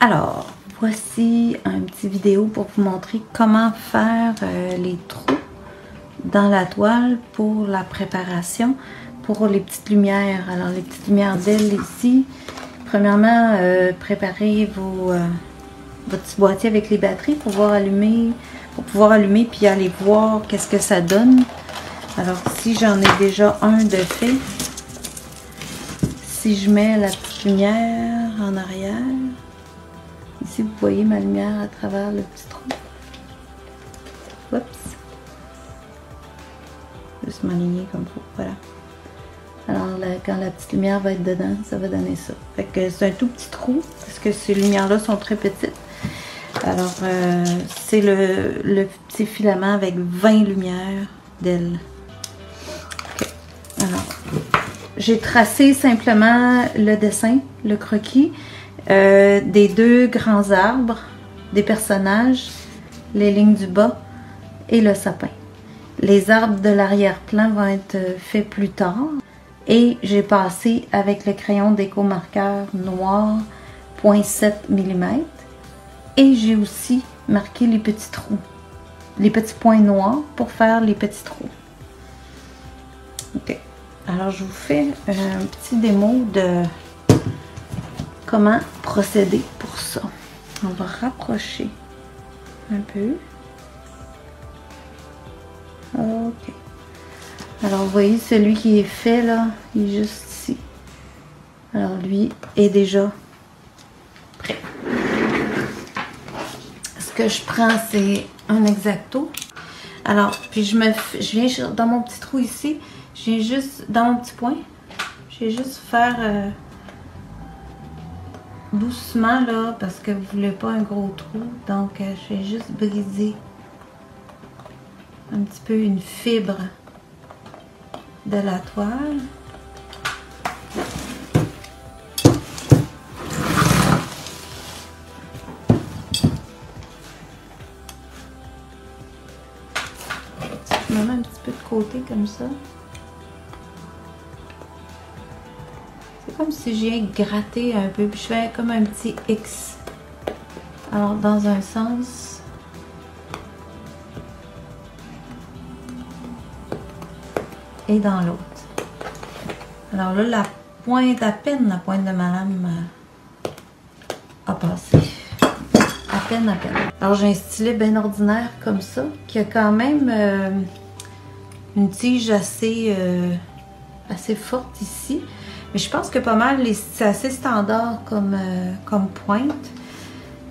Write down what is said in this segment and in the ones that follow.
Alors, voici un petit vidéo pour vous montrer comment faire les trous dans la toile pour la préparation pour les petites lumières. Alors, les petites lumières d'aile ici. Premièrement, préparez votre petit boîtier avec les batteries pour pouvoir allumer puis aller voir qu'est-ce que ça donne. Alors, ici, j'en ai déjà un de fait. Si je mets la petite lumière en arrière, ici vous voyez ma lumière à travers le petit trou. Oups. Juste m'aligner comme ça, voilà. Alors là, quand la petite lumière va être dedans, ça va donner ça. Fait que c'est un tout petit trou, parce que ces lumières-là sont très petites. Alors, c'est le petit filament avec 20 lumières d'aile. Okay. Alors, j'ai tracé simplement le dessin, le croquis, des deux grands arbres, des personnages, les lignes du bas et le sapin. Les arbres de l'arrière-plan vont être faits plus tard. Et j'ai passé avec le crayon d'éco-marqueur noir 0.7 mm. Et j'ai aussi marqué les petits trous, les petits points noirs pour faire les petits trous. Ok. Alors, je vous fais un petit démo de comment procéder pour ça. On va rapprocher un peu. Ok. Alors, vous voyez, celui qui est fait, là, il est juste ici. Alors, lui est déjà prêt. Ce que je prends, c'est un X-Acto. Alors, puis je viens dans mon petit trou ici. Je viens juste, dans mon petit point, je vais juste faire doucement, là, parce que vous voulez pas un gros trou. Donc, je vais juste briser un petit peu une fibre de la toile. Je me mets un petit peu de côté comme ça. C'est comme si j'ai gratté un peu, puis je fais comme un petit X. Alors, dans un sens. Et dans l'autre. Alors là, la pointe, à peine la pointe de ma lame a passé. À peine, à peine. Alors j'ai un stylet bien ordinaire comme ça, qui a quand même une tige assez forte ici. Mais je pense que pas mal, c'est assez standard comme pointe.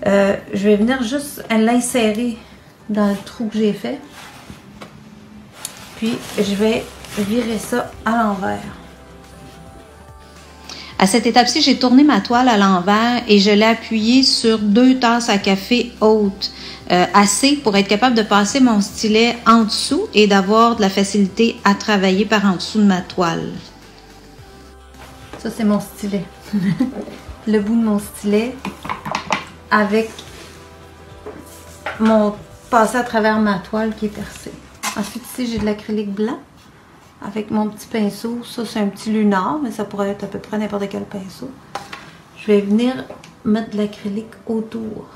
Je vais venir juste l'insérer dans le trou que j'ai fait. Puis je vais virer ça à l'envers. À cette étape-ci, j'ai tourné ma toile à l'envers et je l'ai appuyée sur 2 tasses à café hautes, assez pour être capable de passer mon stylet en dessous et d'avoir de la facilité à travailler par en dessous de ma toile. Ça, c'est mon stylet. Le bout de mon stylet avec mon passé à travers ma toile qui est percée. Ensuite, ici, j'ai de l'acrylique blanc avec mon petit pinceau. Ça, c'est un petit lunar, mais ça pourrait être à peu près n'importe quel pinceau. Je vais venir mettre de l'acrylique autour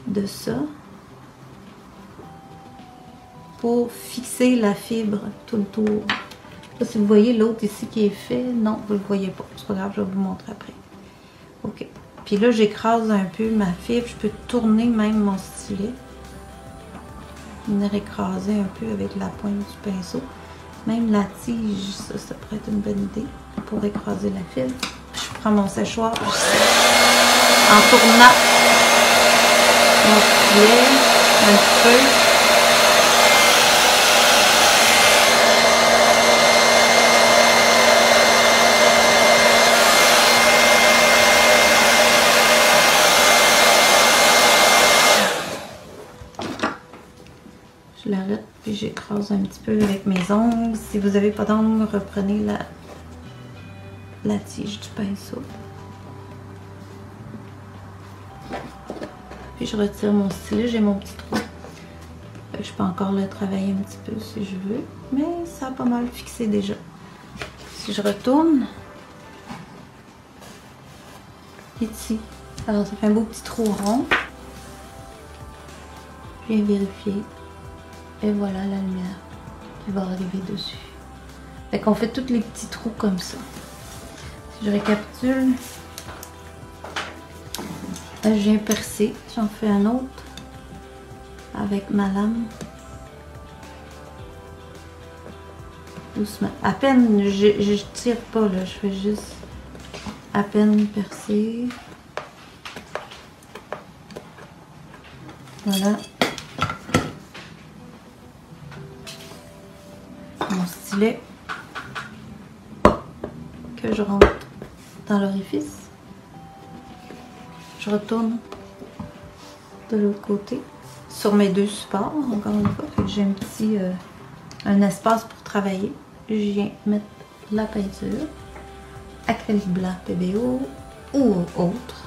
de ça pour fixer la fibre tout le tour. Là, si vous voyez l'autre ici qui est fait, non, vous ne le voyez pas. C'est pas grave, je vais vous montrer après. Ok. Puis là, j'écrase un peu ma fibre. Je peux tourner même mon stylet. Venir écraser un peu avec la pointe du pinceau. Même la tige, ça pourrait être une bonne idée pour écraser la fibre. Je prends mon séchoir en tournant mon stylet un petit peu. Je l'arrête puis j'écrase un petit peu avec mes ongles. Si vous n'avez pas d'ongles, reprenez la tige du pinceau. Puis je retire mon stylet, j'ai mon petit trou. Je peux encore le travailler un petit peu si je veux, mais ça a pas mal fixé déjà. Si je retourne, ici. Alors ça fait un beau petit trou rond. Je viens vérifier. Et voilà la lumière qui va arriver dessus. Fait qu'on fait tous les petits trous comme ça. Si je récapitule, là, je viens percer. J'en fais un autre avec ma lame. Doucement. À peine, je tire pas là, je fais juste à peine percer. Voilà. Mon stylet que je rentre dans l'orifice. Je retourne de l'autre côté sur mes deux supports, encore une fois. J'ai un petit un espace pour travailler. Je viens mettre la peinture, acrylique blanc PBO ou autre.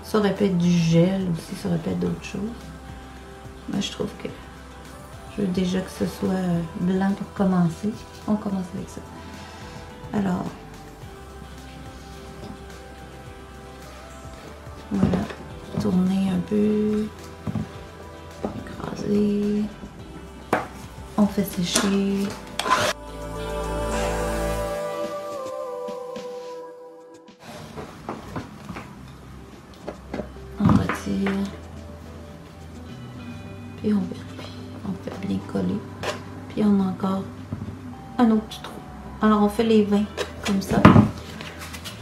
Ça aurait pu être du gel aussi, ça aurait pu être d'autres choses. Mais je trouve que je veux déjà que ce soit blanc pour commencer. On commence avec ça. Alors, voilà, tourner un peu, écraser, on fait sécher. On retire, puis on vérifie, on fait bien coller, puis on a encore un autre petit trou. Alors on fait les 20 comme ça.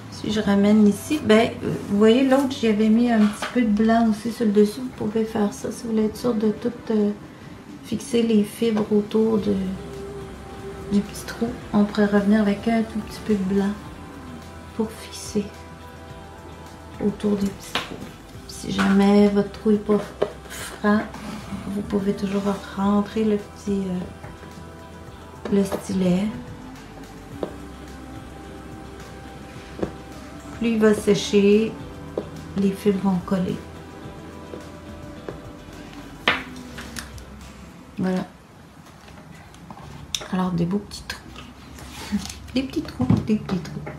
Si je ramène ici, ben vous voyez l'autre, j'y avais mis un petit peu de blanc aussi sur le dessus. Vous pouvez faire ça si vous voulez être sûr de tout fixer les fibres autour du petit trou. On pourrait revenir avec un tout petit peu de blanc pour fixer autour du petit trou. Si jamais votre trou n'est pas franc, vous pouvez toujours rentrer le petit le stylet. Plus il va sécher, les fils vont coller. Voilà. Alors des beaux petits trous. Des petits trous, des petits trous.